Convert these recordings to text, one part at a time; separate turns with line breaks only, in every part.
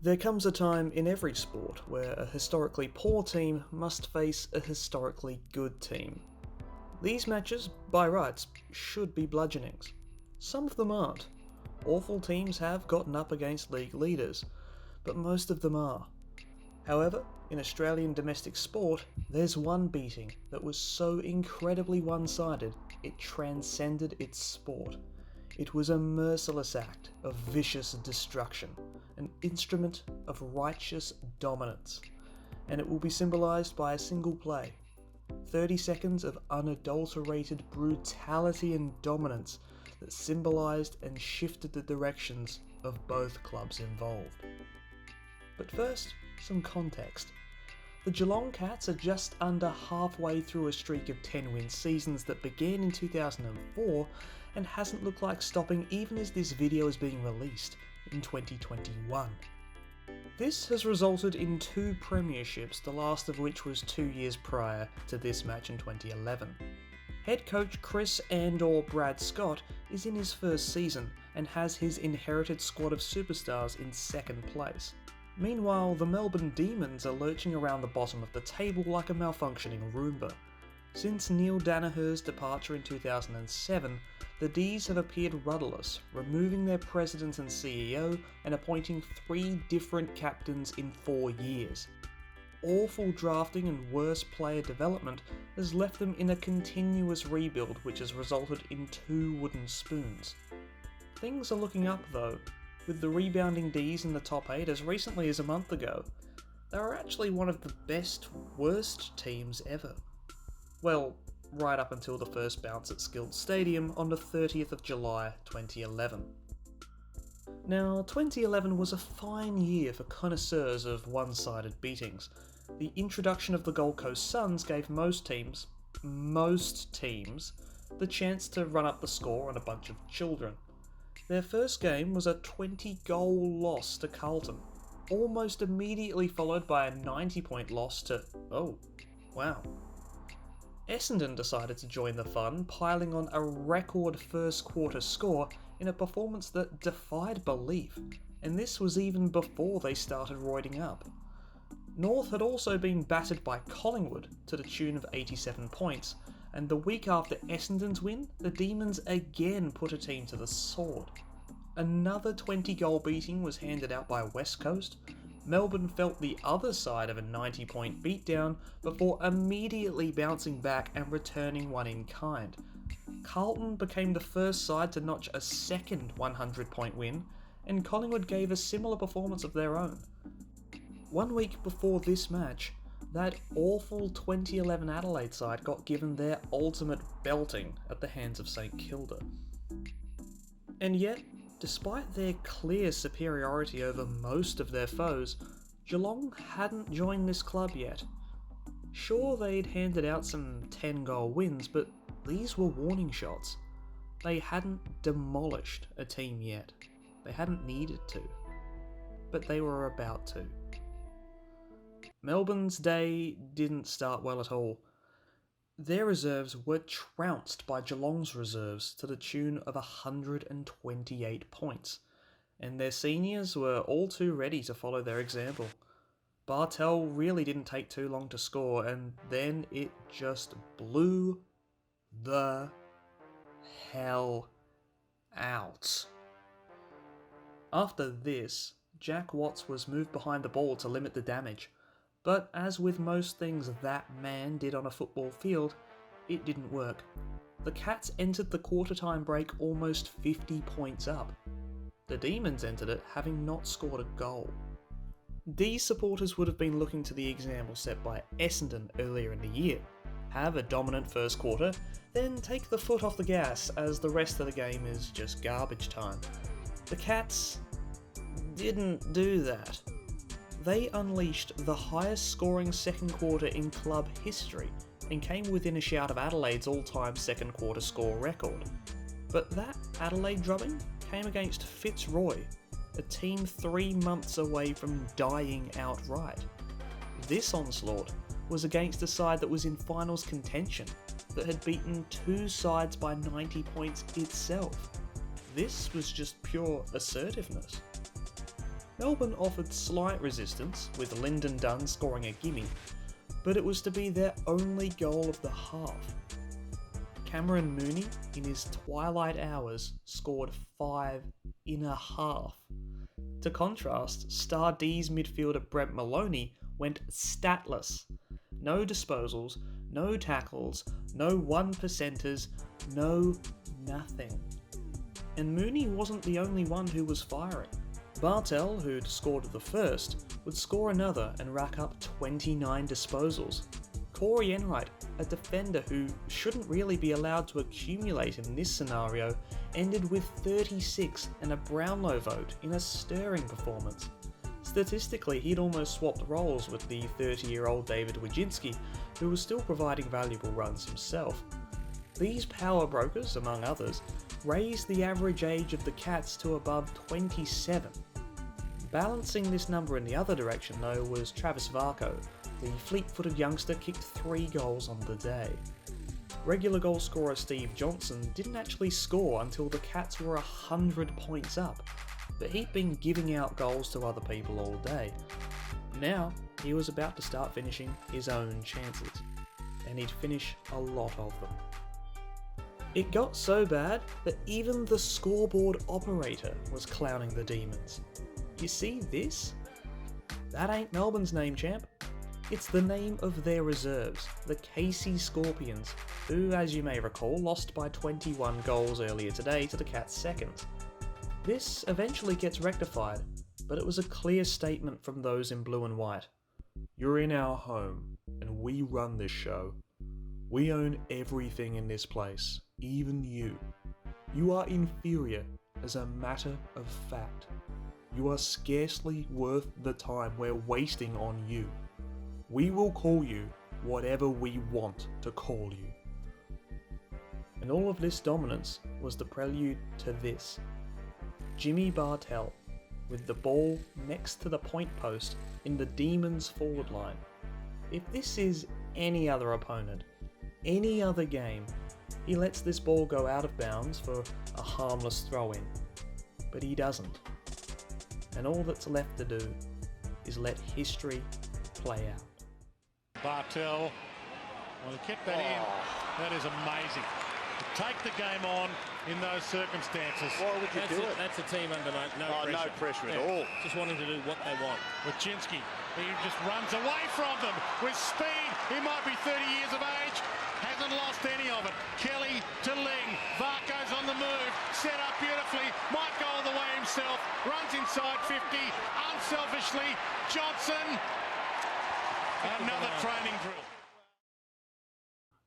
There comes a time in every sport where a historically poor team must face a historically good team. These matches, by rights, should be bludgeonings. Some of them aren't. Awful teams have gotten up against league leaders, but most of them are. However, in Australian domestic sport, there's one beating that was so incredibly one-sided it transcended its sport. It was a merciless act of vicious destruction, an instrument of righteous dominance, and it will be symbolised by a single play. 30 seconds of unadulterated brutality and dominance that symbolised and shifted the directions of both clubs involved. But first, some context. The Geelong Cats are just under halfway through a streak of 10-win seasons that began in 2004 and hasn't looked like stopping even as this video is being released in 2021. This has resulted in 2 premierships, the last of which was 2 years prior to this match in 2011. Head coach Chris and/or Brad Scott is in his first season and has his inherited squad of superstars in second place. Meanwhile, the Melbourne Demons are lurching around the bottom of the table like a malfunctioning Roomba. Since Neil Danaher's departure in 2007, the D's have appeared rudderless, removing their president and CEO and appointing 3 different captains in 4 years. Awful drafting and worse player development has left them in a continuous rebuild which has resulted in 2 wooden spoons. Things are looking up though, with the rebounding D's in the top 8 as recently as a month ago. They were actually one of the best, worst teams ever. Well, right up until the first bounce at Skilled Stadium on the 30th of July 2011. Now, 2011 was a fine year for connoisseurs of one-sided beatings. The introduction of the Gold Coast Suns gave most teams, the chance to run up the score on a bunch of children. Their first game was a 20-goal loss to Carlton, almost immediately followed by a 90-point loss to... oh, wow. Essendon decided to join the fun, piling on a record first quarter score in a performance that defied belief, and this was even before they started roiding up. North had also been battered by Collingwood to the tune of 87 points, and the week after Essendon's win, the Demons again put a team to the sword. Another 20-goal beating was handed out by West Coast. Melbourne felt the other side of a 90-point beatdown before immediately bouncing back and returning one in kind. Carlton became the first side to notch a second 100-point win, and Collingwood gave a similar performance of their own. 1 week before this match, that awful 2011 Adelaide side got given their ultimate belting at the hands of St Kilda. And yet, despite their clear superiority over most of their foes, Geelong hadn't joined this club yet. Sure, they'd handed out some 10-goal wins, but these were warning shots. They hadn't demolished a team yet. They hadn't needed to. But they were about to. Melbourne's day didn't start well at all. Their reserves were trounced by Geelong's reserves to the tune of 128 points, and their seniors were all too ready to follow their example. Bartel really didn't take too long to score, and then it just blew the hell out. After this, Jack Watts was moved behind the ball to limit the damage. But as with most things that man did on a football field, it didn't work. The Cats entered the quarter-time break almost 50 points up. The Demons entered it having not scored a goal. These supporters would have been looking to the example set by Essendon earlier in the year. Have a dominant first quarter, then take the foot off the gas as the rest of the game is just garbage time. The Cats didn't do that. They unleashed the highest scoring second quarter in club history and came within a shout of Adelaide's all-time second quarter score record. But that Adelaide drubbing came against Fitzroy, a team 3 months away from dying outright. This onslaught was against a side that was in finals contention, that had beaten 2 sides by 90 points itself. This was just pure assertiveness. Melbourne offered slight resistance, with Lyndon Dunn scoring a gimme, but it was to be their only goal of the half. Cameron Mooney, in his twilight hours, scored 5 in a half. To contrast, Star D's midfielder Brent Maloney went statless. No disposals, no tackles, no 1%ers, no nothing. And Mooney wasn't the only one who was firing. Bartel, who'd scored the first, would score another and rack up 29 disposals. Corey Enright, a defender who shouldn't really be allowed to accumulate in this scenario, ended with 36 and a Brownlow vote in a stirring performance. Statistically, he'd almost swapped roles with the 30-year-old David Wojcinski, who was still providing valuable runs himself. These power brokers, among others, raised the average age of the Cats to above 27. Balancing this number in the other direction, though, was Travis Varco. The fleet-footed youngster kicked 3 goals on the day. Regular goal scorer Steve Johnson didn't actually score until the Cats were 100 points up, but he'd been giving out goals to other people all day. Now, he was about to start finishing his own chances, and he'd finish a lot of them. It got so bad that even the scoreboard operator was clowning the Demons. You see this? That ain't Melbourne's name, champ. It's the name of their reserves, the Casey Scorpions, who, as you may recall, lost by 21 goals earlier today to the Cats' seconds. This eventually gets rectified, but it was a clear statement from those in blue and white. You're in our home, and we run this show. We own everything in this place, even you. You are inferior as a matter of fact. You are scarcely worth the time we're wasting on you. We will call you whatever we want to call you. And all of this dominance was the prelude to this. Jimmy Bartel, with the ball next to the point post in the Demons' forward line. If this is any other opponent, any other game, he lets this ball go out of bounds for a harmless throw-in. But he doesn't. And all that's left to do is let history play out.
Bartel, well, to get that in, that is amazing. To take the game on in those circumstances.
Why would you do it?
That's a team under no pressure.
No pressure at all.
Just wanting to do what they want.
Wojcinski, he just runs away from them with speed. He might be 30 years of age, hasn't lost any of it. Kelly to Ling, Varco's on the move, set up beautifully, might go all the way himself, runs inside 50, unselfishly, Johnson, another training drill.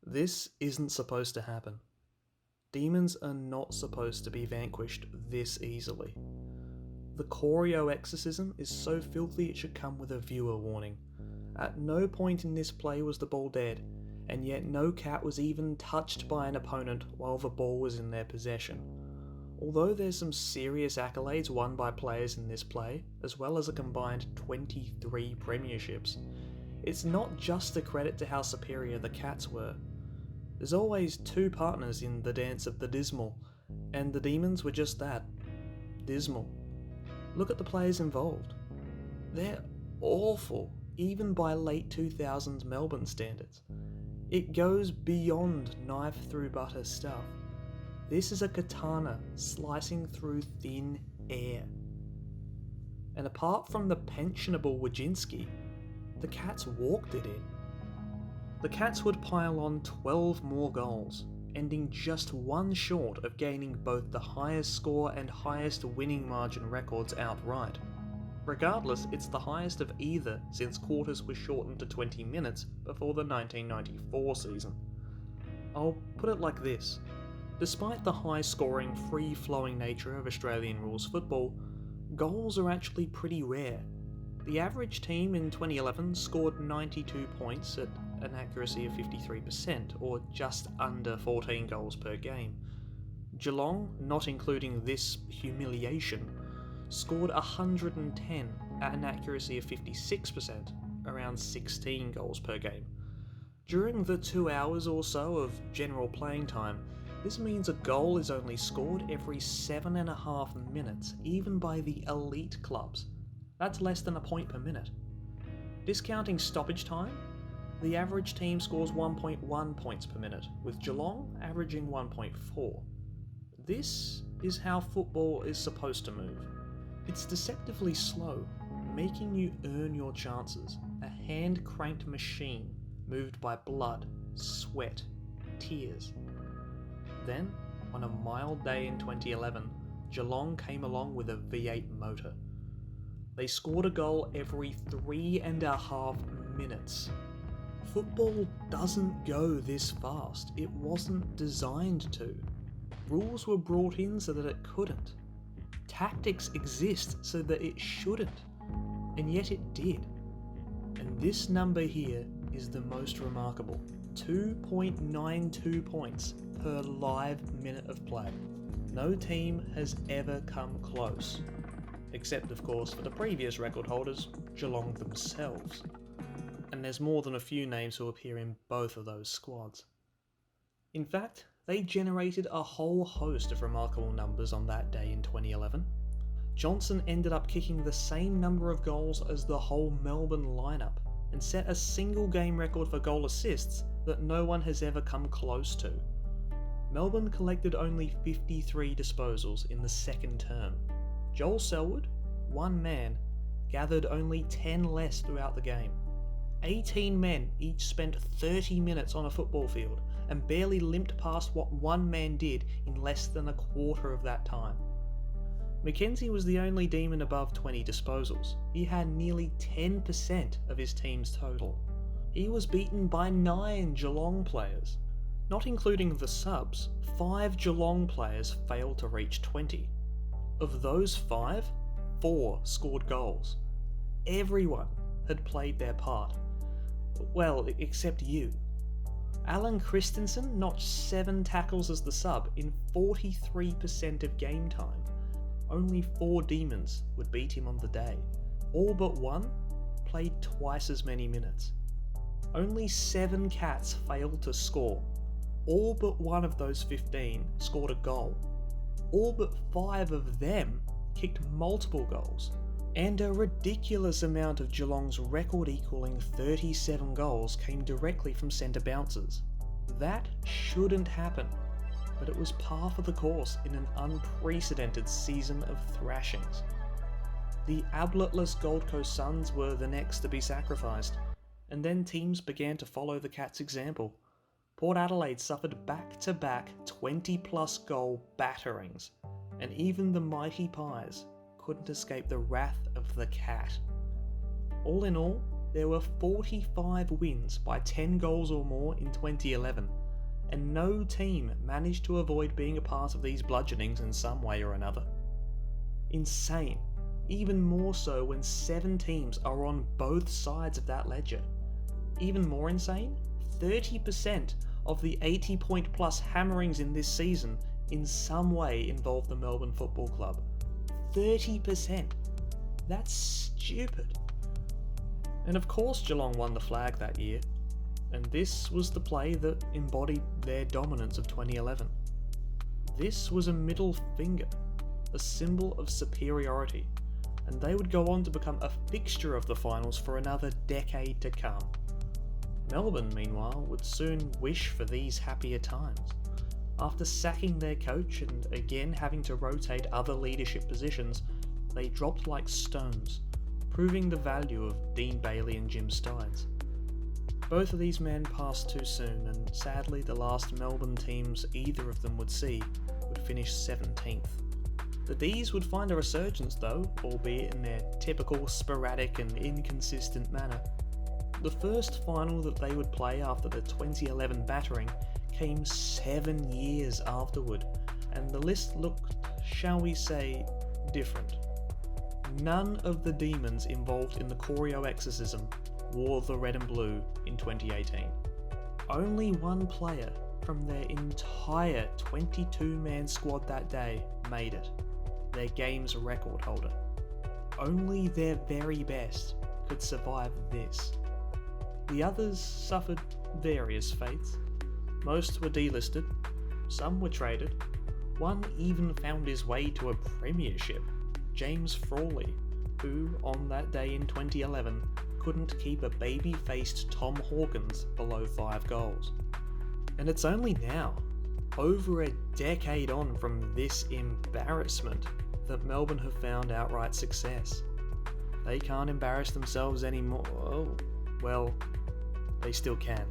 This isn't supposed to happen. Demons are not supposed to be vanquished this easily. The Corio Exorcism is so filthy it should come with a viewer warning. At no point in this play was the ball dead, and yet no cat was even touched by an opponent while the ball was in their possession. Although there's some serious accolades won by players in this play, as well as a combined 23 premierships, it's not just a credit to how superior the Cats were. There's always 2 partners in the dance of the dismal, and the Demons were just that, dismal. Look at the players involved. They're awful, even by late 2000s Melbourne standards. It goes beyond knife through butter stuff. This is a katana slicing through thin air. And apart from the pensionable Wojcinski, the Cats walked it in. The Cats would pile on 12 more goals, ending just 1 short of gaining both the highest score and highest winning margin records outright. Regardless, it's the highest of either since quarters were shortened to 20 minutes before the 1994 season. I'll put it like this. Despite the high-scoring, free-flowing nature of Australian rules football, goals are actually pretty rare. The average team in 2011 scored 92 points at an accuracy of 53%, or just under 14 goals per game. Geelong, not including this humiliation, scored 110 at an accuracy of 56%, around 16 goals per game. During the 2 hours or so of general playing time, this means a goal is only scored every 7.5 minutes, even by the elite clubs. That's less than a point per minute. Discounting stoppage time, the average team scores 1.1 points per minute, with Geelong averaging 1.4. This is how football is supposed to move. It's deceptively slow, making you earn your chances, a hand-cranked machine moved by blood, sweat, tears. Then, on a mild day in 2011, Geelong came along with a V8 motor. They scored a goal every 3.5 minutes. Football doesn't go this fast. It wasn't designed to. Rules were brought in so that it couldn't. Tactics exist so that it shouldn't. And yet it did. And this number here is the most remarkable. 2.92 points per live minute of play. No team has ever come close. Except, of course, for the previous record holders, Geelong themselves. And there's more than a few names who appear in both of those squads. In fact, they generated a whole host of remarkable numbers on that day in 2011. Johnson ended up kicking the same number of goals as the whole Melbourne lineup, and set a single game record for goal assists that no one has ever come close to. Melbourne collected only 53 disposals in the second term. Joel Selwood, one man, gathered only 10 less throughout the game. 18 men each spent 30 minutes on a football field and barely limped past what one man did in less than a quarter of that time. Mackenzie was the only demon above 20 disposals. He had nearly 10% of his team's total. He was beaten by 9 Geelong players. Not including the subs, 5 Geelong players failed to reach 20. Of those 5, 4 scored goals. Everyone had played their part. Well, except you. Alan Christensen notched 7 tackles as the sub in 43% of game time. Only 4 demons would beat him on the day. All but one played twice as many minutes. Only 7 cats failed to score. All but one of those 15 scored a goal. All but 5 of them kicked multiple goals. And a ridiculous amount of Geelong's record-equalling 37 goals came directly from centre bounces. That shouldn't happen, but it was par for the course in an unprecedented season of thrashings. The abletless Gold Coast Suns were the next to be sacrificed, and then teams began to follow the Cats' example. Port Adelaide suffered back-to-back 20-plus goal batterings, and even the mighty Pies couldn't escape the wrath of the Cat. All in all, there were 45 wins by 10 goals or more in 2011, and no team managed to avoid being a part of these bludgeonings in some way or another. Insane, even more so when 7 teams are on both sides of that ledger. Even more insane, 30% of the 80-point plus hammerings in this season in some way involve the Melbourne Football Club. 30%. That's stupid. And of course Geelong won the flag that year, and this was the play that embodied their dominance of 2011. This was a middle finger, a symbol of superiority, and they would go on to become a fixture of the finals for another decade to come. Melbourne, meanwhile, would soon wish for these happier times. After sacking their coach and again having to rotate other leadership positions, they dropped like stones, proving the value of Dean Bailey and Jim Stides. Both of these men passed too soon, and sadly the last Melbourne teams either of them would see would finish 17th. The D's would find a resurgence though, albeit in their typical sporadic and inconsistent manner. The first final that they would play after the 2011 battering came 7 years afterward, and the list looked, shall we say, different. None of the demons involved in the Corio Exorcism wore the red and blue in 2018. Only one player from their entire 22-man squad that day made it, their game's record holder. Only their very best could survive this. The others suffered various fates. Most were delisted, some were traded, one even found his way to a premiership, James Frawley, who, on that day in 2011, couldn't keep a baby-faced Tom Hawkins below 5 goals. And it's only now, over a decade on from this embarrassment, that Melbourne have found outright success. They can't embarrass themselves anymore. Oh, well, they still can.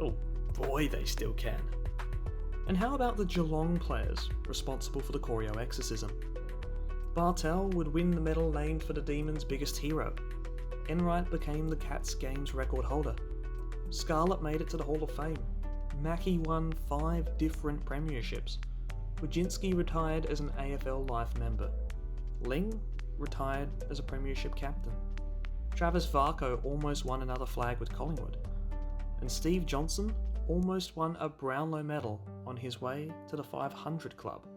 Oh boy, they still can. And how about the Geelong players responsible for the Corio Exorcism? Bartel would win the medal named for the Demons' biggest hero. Enright became the Cats' games record holder. Scarlett made it to the Hall of Fame. Mackie won 5 different premierships. Wojcinski retired as an AFL Life member. Ling retired as a premiership captain. Travis Varco almost won another flag with Collingwood. And Steve Johnson almost won a Brownlow medal on his way to the 500 club.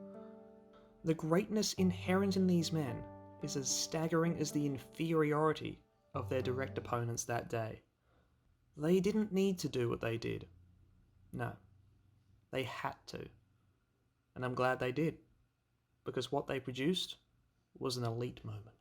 The greatness inherent in these men is as staggering as the inferiority of their direct opponents that day. They didn't need to do what they did. No, they had to. And I'm glad they did, because what they produced was an elite moment.